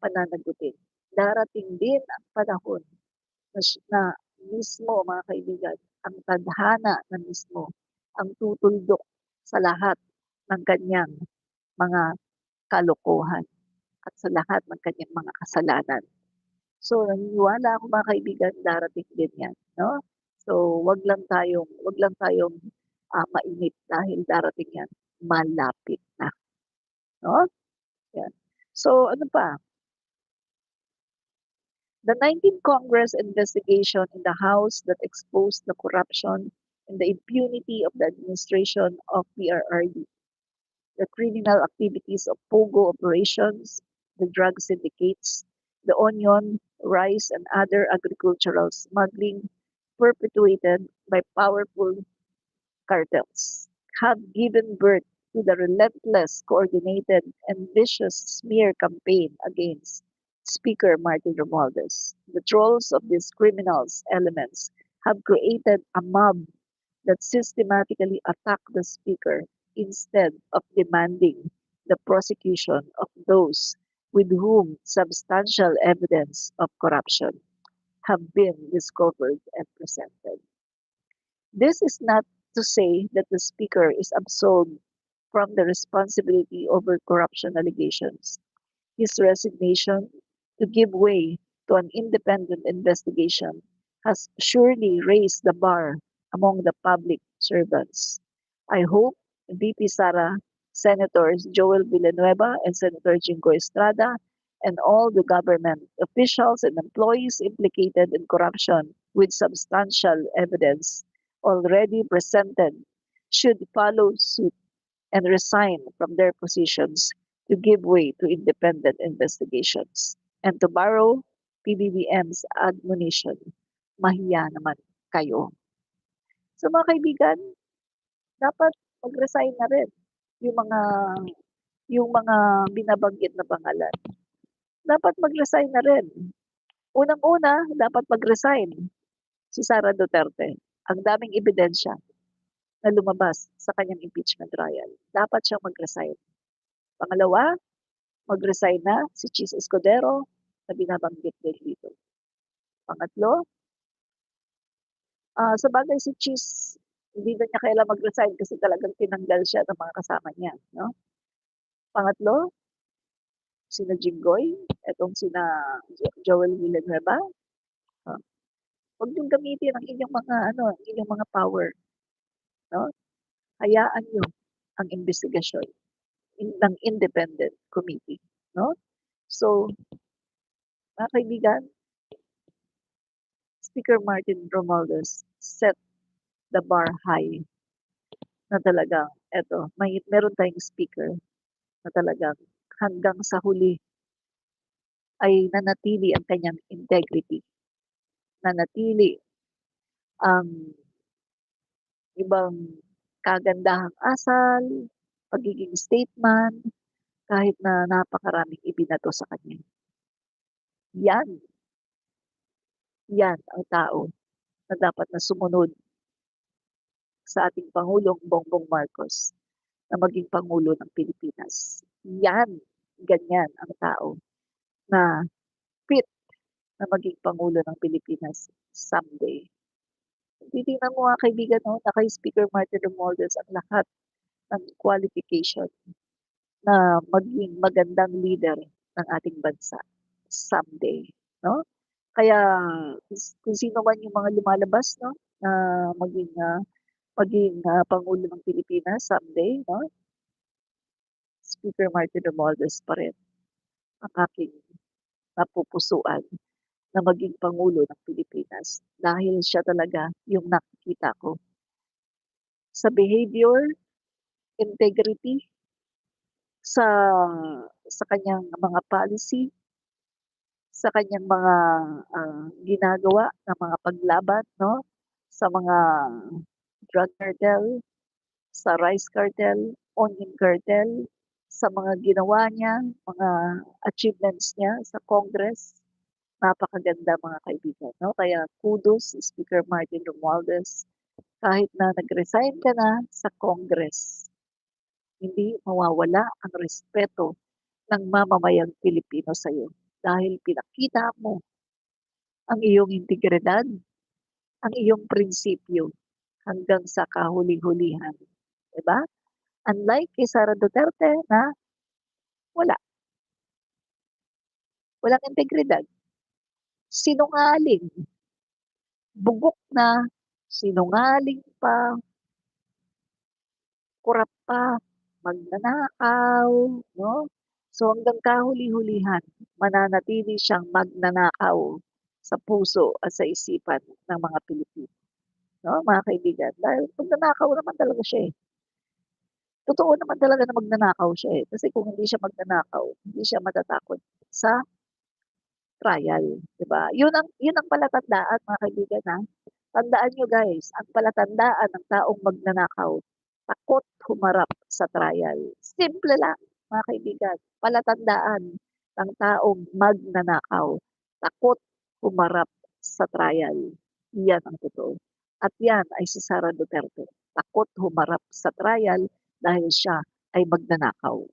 pananagutin. Darating din ang panahon na mismo mga kaibigan, ang tadhana na mismo ang tutuldok sa lahat ng kanyang mga kalokohan at sa lahat ng kanyang mga kasalanan. So, naniniwala ako mga kaibigan, darating din yan, no? So, wag lang tayong mainip dahil darating yan, malapit na, no? Yan. So, ano pa? The 19th Congress investigation in the House that exposed the corruption and the impunity of the administration of PRRD, the criminal activities of POGO operations, the drug syndicates, the onion, rice, and other agricultural smuggling perpetuated by powerful cartels, have given birth to the relentless, coordinated, and vicious smear campaign against Speaker Martin Romualdez. The trolls of these criminals elements have created a mob that systematically attack the Speaker instead of demanding the prosecution of those with whom substantial evidence of corruption have been discovered and presented. This is not to say that the Speaker is absolved from the responsibility over corruption allegations. His resignation to give way to an independent investigation has surely raised the bar among the public servants. I hope VP Sara, Senators Joel Villanueva and Senator Jingo Estrada, and all the government officials and employees implicated in corruption with substantial evidence already presented should follow suit and resign from their positions to give way to independent investigations. And to borrow PBBM's admonition, mahiya naman kayo. So mga kaibigan, dapat mag-resign na rin yung mga yung mga binabanggit na pangalan. Dapat mag-resign na rin. Unang-una, dapat mag-resign si Sara Duterte. Ang daming ebidensya na lumabas sa kanyang impeachment trial. Dapat siyang mag-resign. Pangalawa, mag-resign na si Chis Escudero na binabanggit din dito. Pangatlo, sa bagay si Chis, hindi na niya kailangan mag-resign kasi talagang tinanggal siya ng mga kasama niya. No? Pangatlo, sina Jinggoy, etong sina Joel Villanueva. Huwag niyong gamitin ang inyong mga power. No? Hayaan niyo ang investigasyon ng independent committee. No? So, mga kaibigan, Speaker Martin Romualdez set the bar high na talagang meron tayong speaker na talagang hanggang sa huli ay nanatili ang kanyang integrity, nanatili ang ibang kagandahang asal, pagiging statesman, kahit na napakaraming ibinato sa kanya. Yan ang tao na dapat na sumunod sa ating Pangulong Bongbong Marcos na maging Pangulo ng Pilipinas. Ganyan ang tao na fit na maging Pangulo ng Pilipinas someday. Titingnan mo mga kaibigan, no, na kay Speaker Martin Romualdez ang lahat ng qualification na maging magandang leader ng ating bansa someday. No? Kaya kung sino man yung mga lumalabas no, na maging Pangulo ng Pilipinas someday, no? Speaker Martin Romualdez pa rin ang aking napupusuan na maging Pangulo ng Pilipinas dahil siya talaga yung nakikita ko sa behavior, integrity, sa kanyang mga policy, sa kanyang mga ginagawa na mga paglaban no sa mga drug cartel, sa rice cartel, onion cartel, sa mga ginawa niya, mga achievements niya sa Congress. Napakaganda mga kaibigan. No? Kaya kudos Speaker Martin Romualdez. Kahit na nag-resign ka na sa Congress, hindi mawawala ang respeto ng mamamayang Pilipino sa iyo. dahil pinakita mo ang iyong integridad, ang iyong prinsipyo hanggang sa kahuli-hulihan, 'di ba? Unlike kay Sara Duterte na wala, walang integridad, sinungaling, bugok na, sinungaling pa, kurap pa, magnanakaw, 'no? So hanggang kahuli-hulihan, mananatili siyang magnanakaw sa puso at sa isipan ng mga Pilipino, 'no, mga kaibigan. Dahil magnanakaw naman talaga siya, eh. Totoo naman talaga na magnanakaw siya, eh, kasi kung hindi siya magnanakaw, hindi siya matatakot sa trial, 'di ba? Yun ang palatandaan mga kaibigan, tandaan niyo guys, ang palatandaan ng taong magnanakaw, takot humarap sa trial. Simple lang mga kaibigan, palatandaan ng taong magnanakaw, takot humarap sa trial. Yan ang totoo. At yan ay si Sara Duterte, takot humarap sa trial dahil siya ay magnanakaw.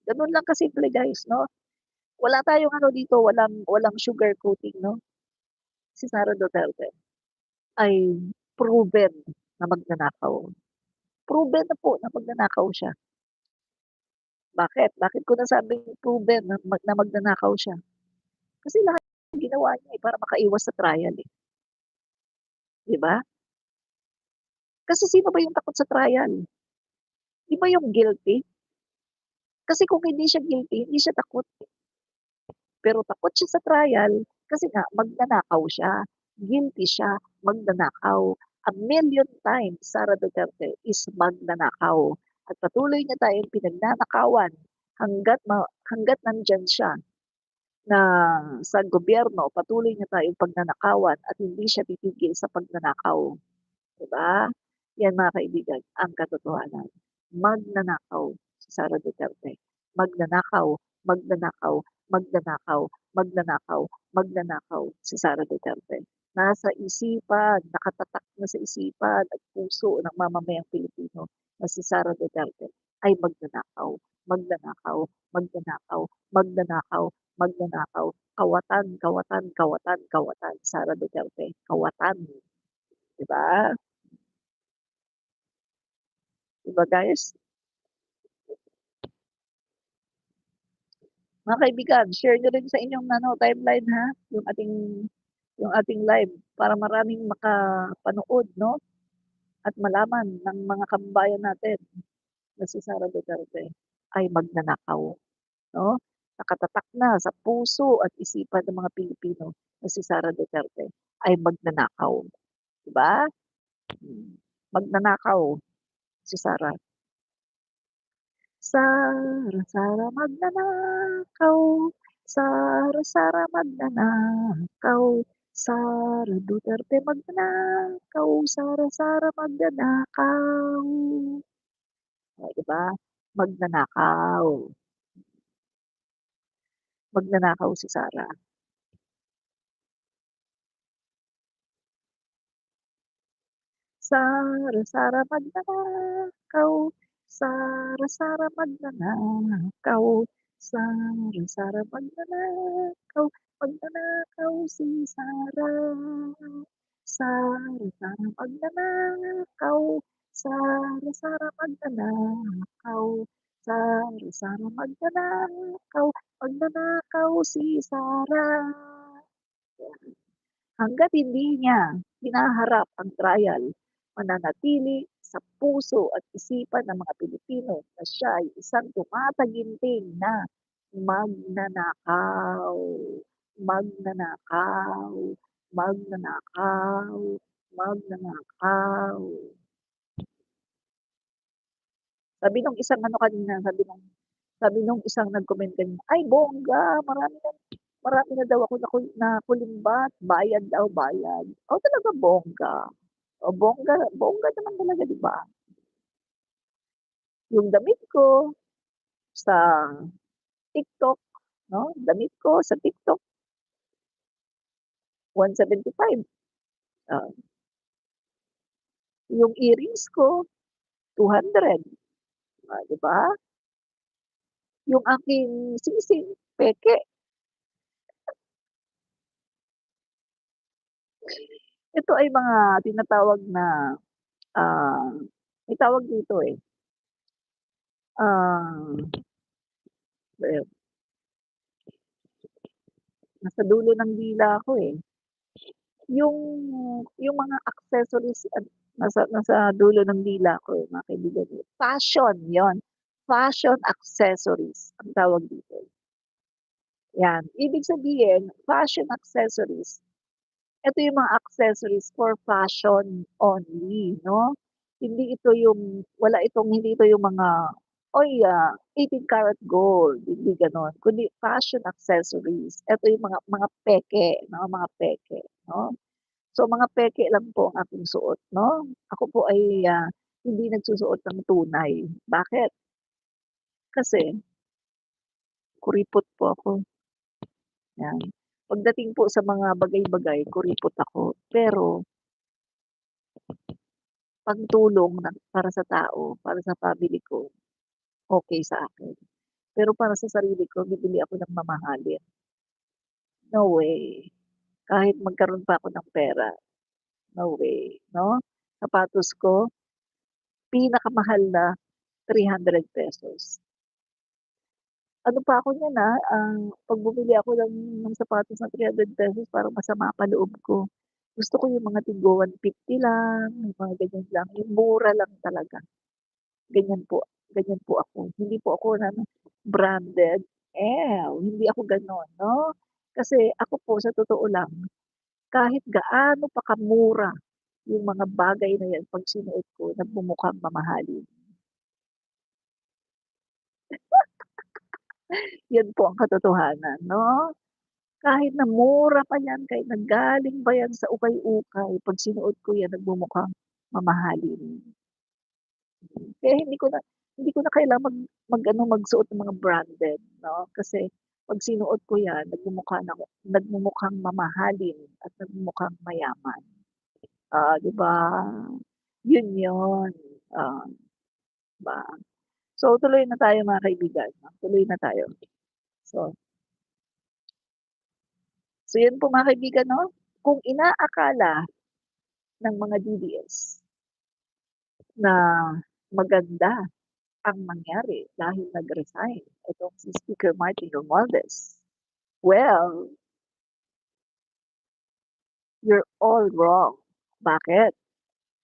Ganun lang kasimple guys, 'no? Wala tayong ano dito, walang walang sugarcoating, 'no? Si Sara Duterte ay proven na magnanakaw. Proven na po na magnanakaw siya. Bakit? Bakit ko nasabing proven na magnanakaw siya? Kasi lahat ng ginawa niya, para makaiwas sa trial, 'di ba? Kasi sino ba yung takot sa trial? 'Di ba yung guilty? Kasi kung hindi siya guilty, hindi siya takot. Pero takot siya sa trial kasi nga magnanakaw siya, guilty siya, magnanakaw. A million times Sara Duterte is magnanakaw at patuloy niya tayong pinagnanakawan hangga't nandiyan siya na sa gobyerno, patuloy niya tayong pagnanakawan at hindi siya titigil sa pagnanakaw, 'di ba? Yan mga kaibigan ang katotohanan. Magnanakaw si Sara Duterte. Magnanakaw, magnanakaw, magnanakaw, magnanakaw, magnanakaw si Sara Duterte. Nasa isipan, nakatatak na sa isipan at puso ng mamamayang Pilipino na si Sara Duterte ay magnanakaw, magnanakaw, magnanakaw, magnanakaw, magnanakaw, kawatan, kawatan, kawatan, kawatan, Sara Duterte, kawatan, 'di ba? 'Di ba guys? Mga kaibigan, share niyo rin sa inyong ano, timeline yung ating live para maraming makapanood 'no, at malaman ng mga kababayan natin na si Sara Duterte ay magnanakaw 'no. Nakatatak na sa puso at isipan ng mga Pilipino na si Sara Duterte ay magnanakaw, 'di ba? Magnanakaw si Sara. Sara, Sara magnanakaw, Sara, Sara magnanakaw, Sara Duterte magnanakaw, Sara, Sara magnanakaw. Oh, 'di ba? Magnanakaw, magnanakaw si Sara. Sara, Sara magnanakaw, Sara, Sara magnanakaw, Sara, Sara magnanakaw, magnanakaw si Sara. Sara, Sara magnanakaw, Sara, Sara magnanakaw, Sara, Sara magnanakaw, magnanakaw si Sara. Hangga't hindi niya hinaharap ang trial, mananatili sa puso at isipan ng mga Pilipino na siya ay isang tumataginting na magnanakaw, magnanakaw, magnanakaw, magnanakaw. Sabi nung isang ano kanina, sabi nung isang nag-comment kanina, "Ay bongga, marami na daw ako nakulimbat, bayad daw, bayad." Oh, talaga bongga. Oh, bongga bongga naman talaga, 'di ba? Yung damit ko sa TikTok, 'no, damit ko sa TikTok, 175. Ah, yung earrings ko, 200, 'di ba? Yung aking singsing, peke, Ito ay mga tinatawag na, ah, may tawag dito, eh, ah, eh, nasa dulo ng dila ko, eh. Yung yung mga accessories at nasa dulo ng dila ko, eh, mga kaibigan, eh. Fashion, 'yon. Fashion accessories ang tawag dito, 'yan. Ibig sabihin, fashion accessories, ito yung mga accessories for fashion only, 'no? Hindi ito yung mga, "Uy, 18 karat gold," hindi gano'n, kundi fashion accessories. Ito yung mga peke, 'no, mga peke, 'no? So, mga peke lang po ang aking suot, 'no? Ako po ay, hindi nagsusuot ng tunay. Bakit? Kasi kuripot po ako, 'yan. Pagdating po sa mga bagay-bagay, kuripot ako. Pero pangtulong para sa tao, para sa family ko, okey sa akin. Pero para sa sarili ko, bibili ako ng mamahalin. No way. Kahit magkaroon pa ako ng pera, no way, 'no? Sapatos ko, pinakamahal na ₱300. Ano pa ako niyan, 'pag bumili ako ng sapatos na ₱300 parang masama pa loob ko. Gusto ko yung mga tigwa 150 lang, yung mga ganyan lang, yung mura lang talaga, ganyan po ako. Hindi po ako na branded, hindi ako gano'n, 'no? Kasi ako po sa totoo lang, kahit gaano pa kamura yung mga bagay na yan 'pag sinuot ko nagmumukhang mamahalin. Yan po ang katotohanan, 'no? Kahit na mura pa yan, kahit na galing pa yan sa ukay-ukay, 'pag sinuot ko yan nagmumukhang mamahalin. Kaya hindi ko na kailangan mag-ano, magsuot ng mga branded, 'no, kasi 'pag sinuot ko yan nagmumukhang mamahalin at nagmumukhang mayaman. 'Di ba? Yun yun, 'di ba? So, tuloy na tayo mga kaibigan, 'no, tuloy na tayo. So so yun po mga kaibigan, 'no, kung inaakala ng mga DDS na maganda ang nangyari dahil nag-resign itong si Speaker Martin Romualdez. Well, you're all wrong. Bakit?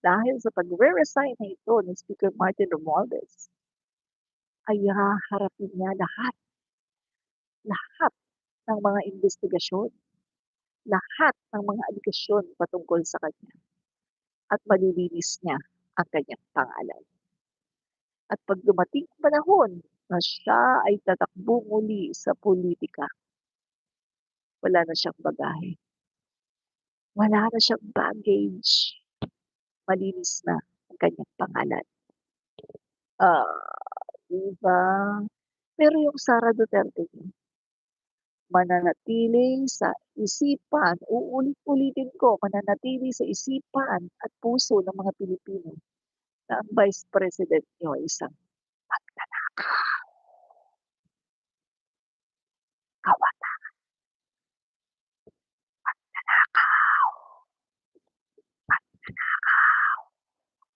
Dahil sa pagre-resign na ito ni Speaker Martin Romualdez ay haharapin niya lahat ng mga investigasyon, lahat ng mga aligasyon patungkol sa kanya at malilinis niya ang kanyang pangalan. At 'pag dumating ang panahon na siya ay tatakbo muli sa pulitika, wala na siyang bagahe, wala na siyang baggage, malinis na ang kanyang pangalan. Ah, 'Di ba? Pero yung Sara Duterte niya, mananatili sa isipan, uulit-ulitin ko, mananatili sa isipan at puso ng mga Pilipino na ang Vice President niyo ay isang kawat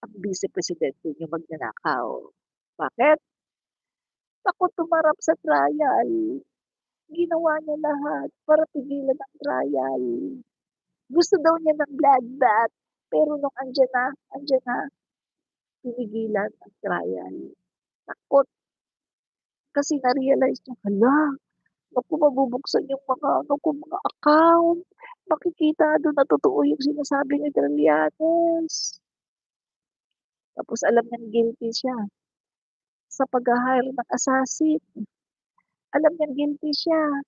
ang Vice Presidente niyo magnanakaw. Bakit? Takot tumarap sa trial. Ginawa niya lahat para pigilan ang trial. Gusto daw niya ng bloodbath, pero nung andiyan na, pinigilan ang trial. Takot kasi na-realize niya, hala, naku mabubuksan yung mga ano ko, mga account. Makikita dun na totoo yung sinasabi ni Trillanes. Tapos alam niyang guilty siya sa pagha-hire ng assassin. Alam niyang guilty siya.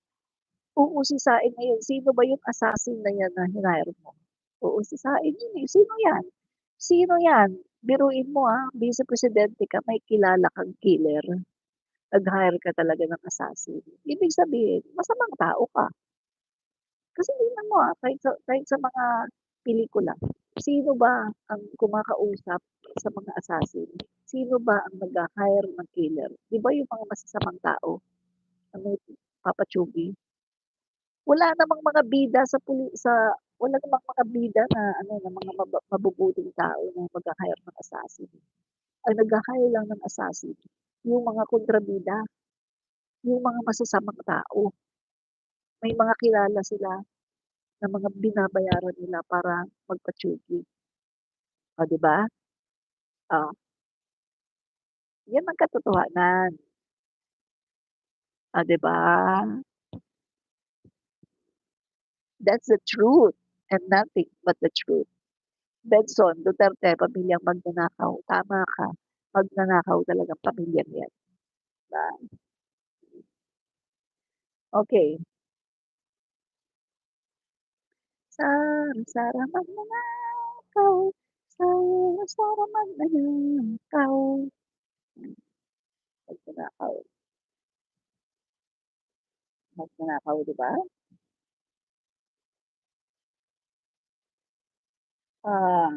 Uusisain niya yun, sino ba yung assassin na yan na hinire mo? Uusisain yun, eh, sino yan? Sino yan? Biruin mo, Vice Presidente ka, may kilala kang killer, nag-hire ka talaga ng assassin. Ibig sabihin masamang tao ka. Kasi tignan mo, kahit sa mga pelikula, sino ba ang kumakausap sa mga assassin? Sino ba ang nagha-hire ng killer? 'Di ba yung mga masasamang tao na may Papa Chubby? Wala namang mga bida sa Wala namang mga bida na ano, na mga mabubuting tao na magha-hire ng assassin. Ang nagha-hire lang ng assassin, yung mga kontrabida, yung mga masasamang tao. May mga kilala sila na mga binabayaran nila para magpa-tsugi. O, 'di ba? Oh, 'yan ang katotohanan. O, 'di ba? That's the truth and nothing but the truth. Benson Duterte, pamilyang magnanakaw. Tama ka, magnanakaw talagang pamilyang 'yan, 'di ba? Okey. Sara-sara magnanakaw, sara-sara magnanakaw. Hmm, magnanakaw, magnanakaw, 'di ba? Ah,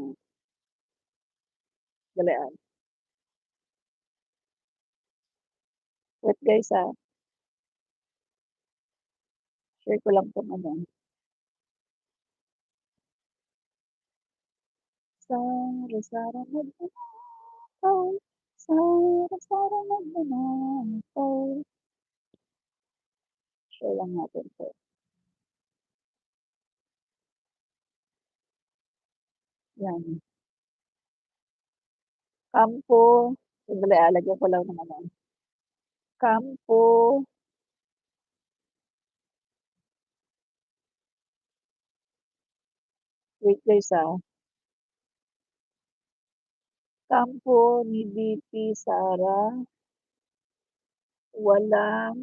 dalian. Wait guys, share ko lang 'tong ano, sara-sara magnanakaw, sara-sara magnanakaw. Share lang natin 'to, 'yan. Kampo, sandali, lagyan ko lang ng ano, kampo, wait guys, kampo ni VP Sara, walang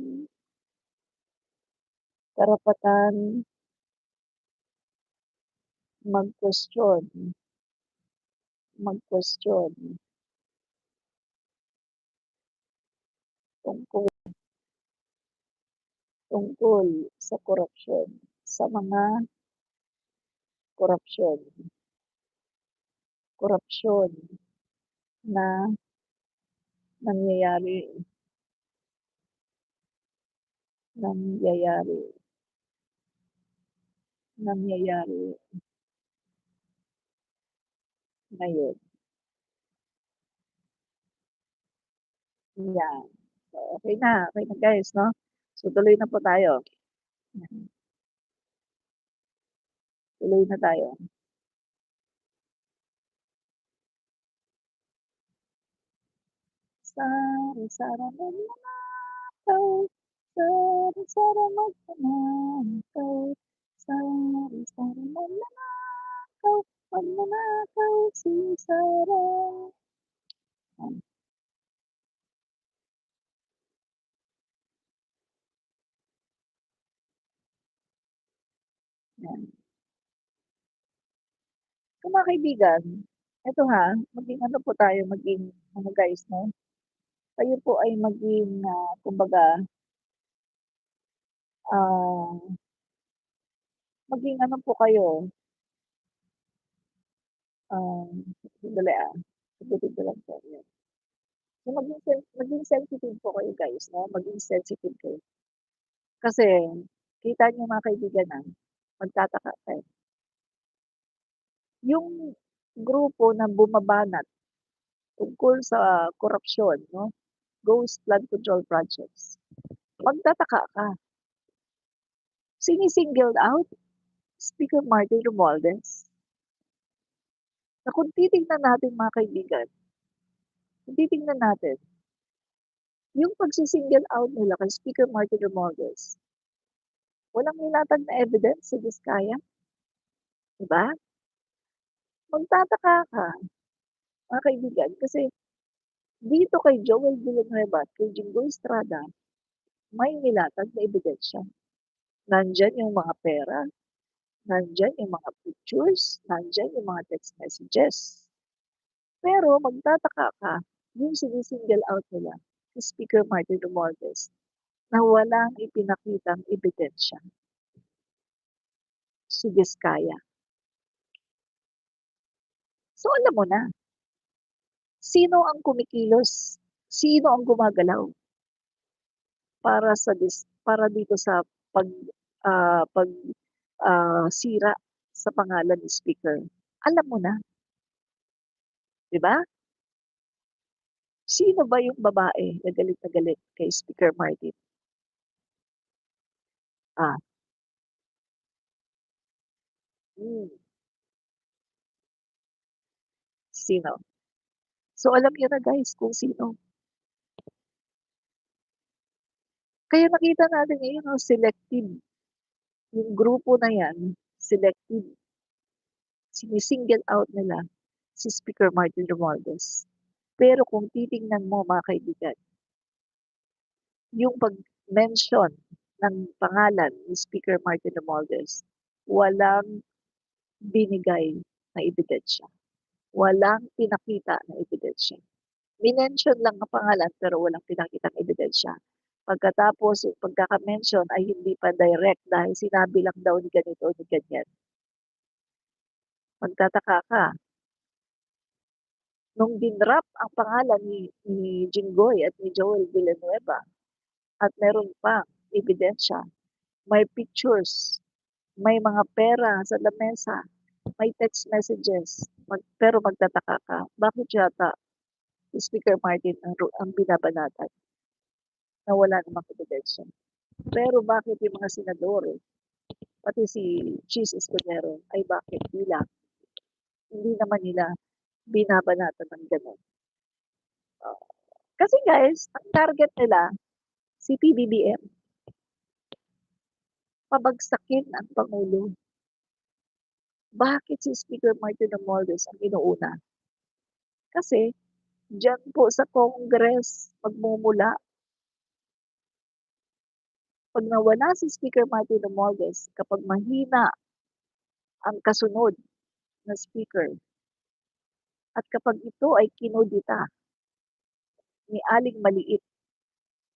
karapatan mag-kwestiyon, mag-kwestiyon tungkol tungkol sa korapsyon, sa mga korapsyon, korapsyon na nangyayari, nangyayari, nangyayari ngayon, 'yan. So, okey na guys 'no? So, tuloy na po tayo, yan, tuloy na tayo. Sari-sara magnanakaw, sari-sara magnanakaw, sari-sara magnanakaw, magnanakaw si Sara. Yan, yan. So, mga kaibigan, eto maging ano po tayo, maging ano guys 'no, kayo po ay maging, kumbaga, ah, maging ano po kayo, sandali, sagutin ko lang po, yan. So, maging sensitive po kayo guys 'no, maging sensitive kayo. Kasi kita niyo mga kaibigan, magtataka kayo, yung grupo na bumabanat tungkol sa korapsyon 'no, Ghost Flood Control Projects, magtataka ka, sini-singled out Speaker Martin Romualdez, na kung titingnan natin mga kaibigan, kung titingnan natin, yung pagsi-single out nila kay Speaker Martin Romualdez, walang nilatag na evidence si Diskaya, 'di ba? Magtataka ka mga kaibigan kasi dito kay Joel Villanueva at kay Jinggoy Estrada, may nilatag na ebidensya. Nandiyan yung mga pera, nandiyan yung mga pictures, nandiyan yung mga text messages. Pero magtataka ka, yung sini-single out nila si Speaker Martin Romualdez na walang ipinakitang ebidensya, si Diskaya. So alam mo na, sino ang kumikilos, sino ang gumagalaw para para dito sa pag, sira sa pangalan ni speaker. Alam mo na, 'di ba? Sino ba yung babae na galit kay Speaker Martin? Ah, hmm, sino? So, alam niyo na guys kung sino. Kaya nakita natin ngayon 'no, selective yung grupo na 'yan, selective, sini-single out nila si Speaker Martin Romualdez. Pero kung titingnan mo mga kaibigan, yung pag-mention ng pangalan ni Speaker Martin Romualdez, walang binigay na ebidensya, walang pinakita na ebidensya. Minention lang ang pangalan pero walang pinakitang ebidensya. Pagkatapos yung pagkaka-mention ay hindi pa direct dahil sinabi lang daw ni ganito, ni ganyan. Magtataka ka, nung dinrap ang pangalan ni Jinggoy at ni Joel Villanueva at meron pa ebidensya, may pictures, may mga pera sa lamesa, may text messages, pero magtataka ka, bakit yata si Speaker Martin ang binabanatan na wala namang ebidensya? Pero bakit yung mga senador, pati si Cheese Escudero, ay bakit hindi naman nila binabanatan ng gano'n? Uh, Kasi guys, ang target nila, si PBBM, pabagsakin ang Pangulo. Bakit si Speaker Martin Romualdez ang inuuna? Kasi diyan po sa Congress magmumula. Pag nawala si Speaker Martin Romualdez, kapag mahina ang kasunod na speaker, at kapag ito ay kinudita ni Aling Maliit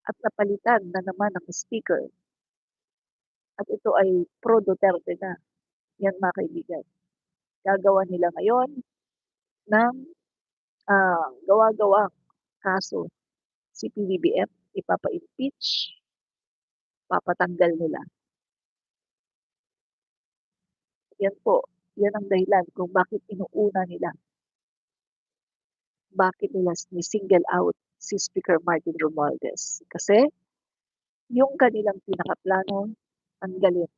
at napalitan na naman ng speaker, at ito ay pro Duterte na, yan mga kaibigan. Gagawa nila ngayon ng gawa-gawang kaso si PBBM, ipapa-impeach, papatanggal nila. Yan po, yan ang dahilan kung bakit inuuna nila, bakit nila ni-single out si Speaker Martin Romualdez. Kasi yung kanilang pinakaplano, tanggalin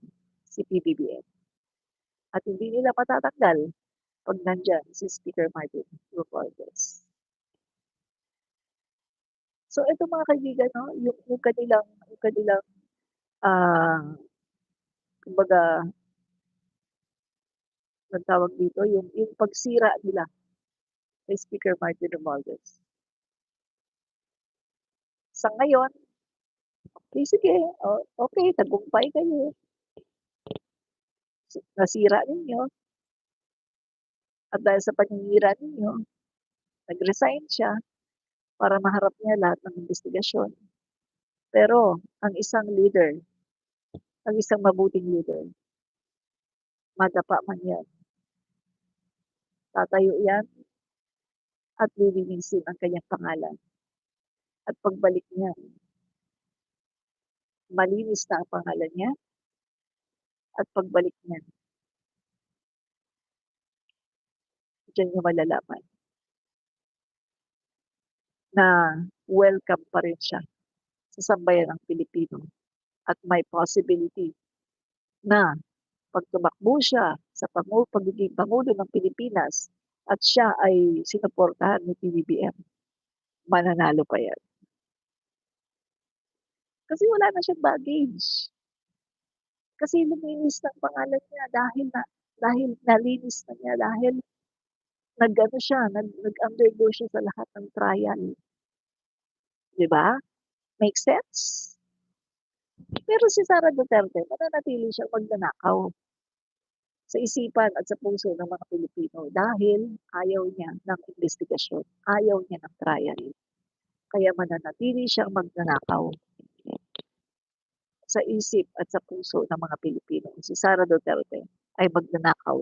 si PBBM. At hindi nila matatanggal pag nandyan si Speaker Martin Romualdez. So ito mga kaibigan, no, yung kanilang ah, kumbaga, ang tawag dito, yung pagsira nila kay Speaker Martin Romualdez. Sa ngayon, okay, sige, okay, tagumpay kayo. Nasira ninyo, at dahil sa paninira ninyo, nag-resign siya para maharap niya lahat ng investigasyon. Pero ang isang leader, ang isang mabuting leader, madapa man yan, tatayo yan at lilinisin ang kanyang pangalan. At pagbalik niya, malinis na ang pangalan niya at pagbalik niya, diyan niyo malalaman na welcome pa rin siya sa sambayan ng Pilipino at may possibility na pag tumakbo siya sa pagiging Pangulo ng Pilipinas at siya ay sinuportahan ni PBBM, mananalo pa yan. Kasi wala na siyang baggage. Kasi luminis ng pangalan niya dahil nalinis na niya, dahil nag-ano siya, nag-undergo siya sa lahat ng trial. 'Di ba? Make sense? Pero si Sara Duterte, mananatili siyang magnanakaw sa isipan at sa puso ng mga Pilipino dahil ayaw niya ng investigasyon, ayaw niya ng trial. Kaya mananatili siyang magnanakaw sa isip at sa puso ng mga Pilipino. Si Sara Duterte ay magnanakaw.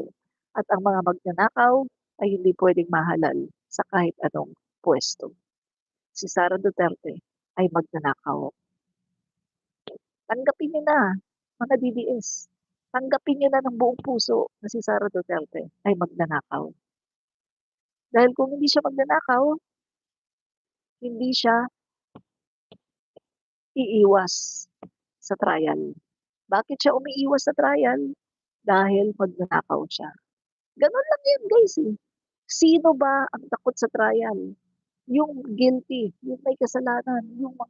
At ang mga magnanakaw ay hindi pwedeng mahalal sa kahit anong pwesto. Si Sara Duterte ay magnanakaw. Tanggapin niyo na, mga DDS. tanggapin niyo na ng buong puso na si Sara Duterte ay magnanakaw. Dahil kung hindi siya magnanakaw, hindi siya iiwas sa trial. Bakit siya umiiwas sa trial? Dahil magnanakaw siya. Gano'n lang 'yan guys, eh. Sino ba ang takot sa trial? Yung guilty, yung may kasalanan, yung mga